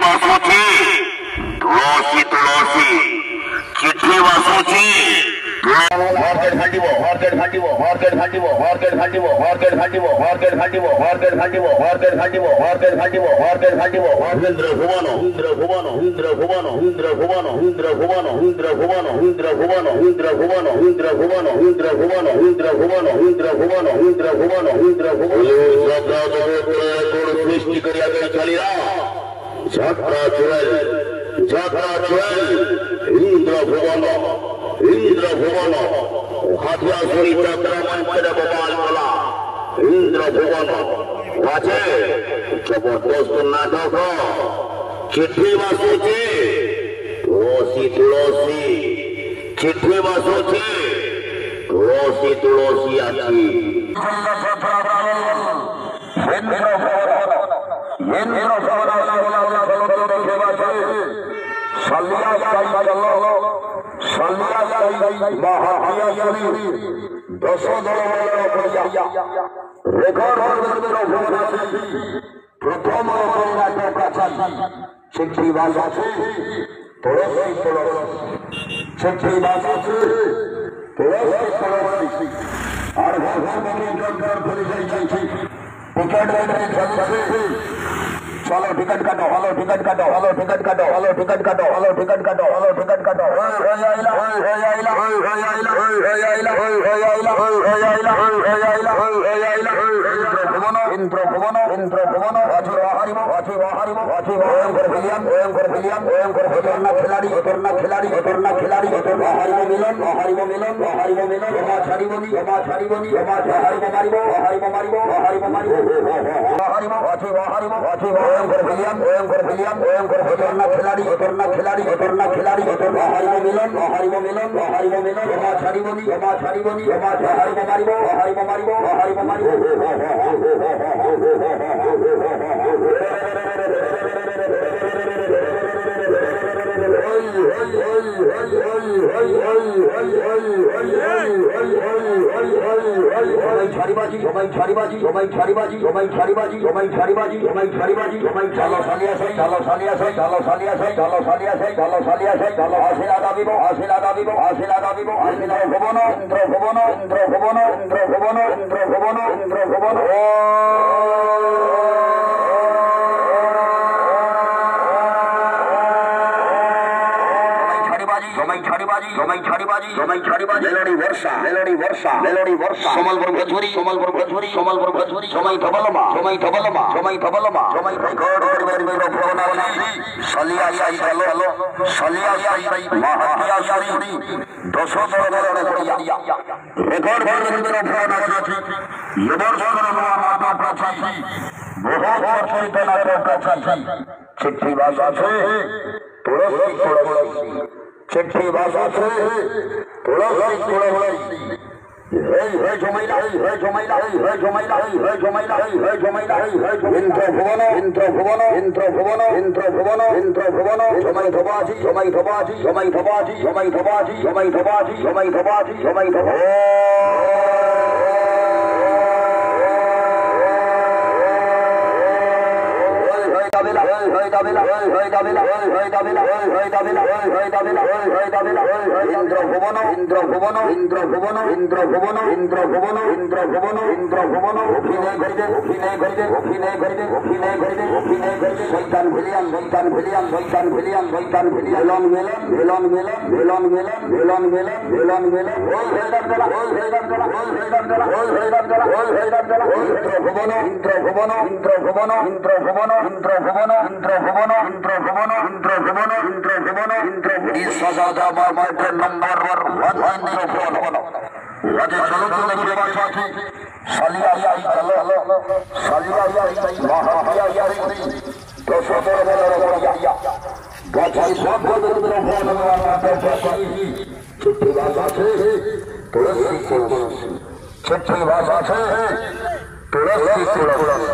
বাসুছি তুলসী তুলসী চিঠি বাসুছি হরকেট ফাটিব হরকেট ফাটিব হরকেট ফাটিব হরকেট ফাটিব হরকেট ফাটিব হরকেট ফাটিব হরকেট ফাটিব হরকেট ফাটিব হরকেট ফাটিব হরকেট ফাটিব ইন্দ্র ভুবন ইন্দ্র ভুবন ইন্দ্র ভুবন ইন্দ্র ভুবন ইন্দ্র ভুবন ইন্দ্র ভুবন ইন্দ্র ভুবন ইন্দ্র ভুবন ইন্দ্র ভুবন ইন্দ্র ভুবন ইন্দ্র ভুবন ইন্দ্র ভুবন ইন্দ্র ভুবন ইন্দ্র ভুবন সৃষ্টি করিয়া চলিয়া ঝাঁকড়া চুড়াই ঝাঁকড়া চুড়াই ইন্দ্র ভুবন ইন্দ্র ভুবন হাতিয়া শরী চক্রমণ করে গোপাল বলা ইন্দ্র ভুবন আছে জবরদস্ত নাটক চিঠি বাসুছি তুলসী তুলসী চিঠি বাসুছি তুলসী তুলসী আছি ইন্দ্র ভুবন ইন্দ্র ভুবন সালিয়া চলো সালিয়া মহাহিয়া দশ দল রেকর্ড প্রথম চিঠি বাসুছি তুলসী তুলসী চিঠি বাসুছি তুলসী তুলসী আর চলো টিকিট কাটো হলো টিকিট কাটো হলো টিকিট কাটো হলো টিকিট কাটো হলো টিকিট কাটো হলো টিকিট কাটো ইন্দ্র ভুবন ইন্দ্র ভুবন অথিব হারিব অথিব হারিব অথিব ভিলিয়াম ভিলিয়াম খিলাড়ি খিলাড়ি খিলাড়ি হারিব মিলন হারিব মিলন হারিব মিলন ক্ষমা ছাড়িবনি ক্ষমা ছাড়িবনি ক্ষমা হারিব মারিব হারিব মারিব হারিব মারিব হারিব অথিব হারিব অথিব ভিলিয়াম ভিলিয়াম খিলাড়ি খিলাড়ি খিলাড়ি হারিব মিলন হারিব মিলন হারিব মিলন ক্ষমা ছাড়িবনি ক্ষমা ছাড়িবনি ক্ষমা হারিব মারিব হারিব মারিব হারিব মারিব ছাড়িবাজি সবাই ছাড়িবাজি সবাই ছাড়িবাজি সবাই ছাড়িবাজি সবাই ছাড়িবাজি সবাই ছাড়িবাজি সবাই চালো সালিয়া সাই চালো সালিয়া সাই চালো সালিয়া সাই চালো সালিয়া সাই চালো সালিয়া সাই চালো আশীলা দাবিব আশীলা দাবিব আশীলা দাবিব ইন্দ্র ভুবন ইন্দ্র ভুবন ইন্দ্র ভুবন ইন্দ্র ভুবন ইন্দ্র ভুবন ইন্দ্র ভুবন মেলোডি বর্ষা মেলোডি বর্ষা মেলোডি বর্ষা সমলপুর ভোজপুরি সমলপুর ভোজপুরি সমলপুর ভোজপুরি সময় ধবলমা সময় ধবলমা সময় ধবলমা সময় সলিয়া সাই হলো হলো সলিয়া সাই মহাতিয়া সারি দশ দল করিয়া রেকর্ড বর্ণের ভ্রমণ আছে এবার সদর মাতা প্রচারী বহু বর্ষিত নাটক আছে চিঠি বাসাছে তুলসী তুলসী চিঠি বাসাছে তুলসী তুলসী ইন্দ্র ভুবন ইন্দ্র ভুবন ইন্দ্র ভুবন ইন্দ্র ভুবন ইন্দ্র ভুবন সময় ধবাজি সময় ধবাজি সময় ধবাজি সময় ধবাজি সময় ধবাজি সময় ধবাজি সময় ধব ইন্দ্র ভুবন ইন্দ্র ভুবন ইন্দ্র ভুবন ইন্দ্র ভুবন ইন্দ্র ভুবন ইন্দ্র ভুবন ইন্দ্র ভুবন অভিনয় করিবে অভিনয় করিবে অভিনয় করিবে অভিনয় করিবে অভিনয় করিবে শৈতান ভিলিয়ান শৈতান ভিলিয়ান শৈতান ভিলিয়ান শৈতান ভিলিয়ান মিলন মিলন মিলন মিলন মিলন মিলন মিলন মিলন মিলন ওই হইদার গলা ওই হইদার গলা ওই হইদার গলা ওই হইদার গলা ওই হইদার গলা ইন্দ্র ভুবন ইন্দ্র ভুবন ইন্দ্র ভুবন ইন্দ্র ভুবন ইন্দ্র ভুবন ইন্দ্র ভুবন ইন্দ্র ভুবন ইন্দ্র ভুবন ইন্দ্র ভুবন ইন্দ্র ইসজাদা মাইটের নম্বর 1 ইন্দ্র ভুবন রাজে চলো তো দেখে বাসা আছে সালিয়া সাই চলো সালিয়া সাই মহাহিয়া ইয়ারি তো সদর বলার করিয়া গাছাই সব বদর ভুবন মাতা প্রচারী চিঠি বাসাছে তুলসী তুলসী চিঠি বাসাছে তুলসী তুলসী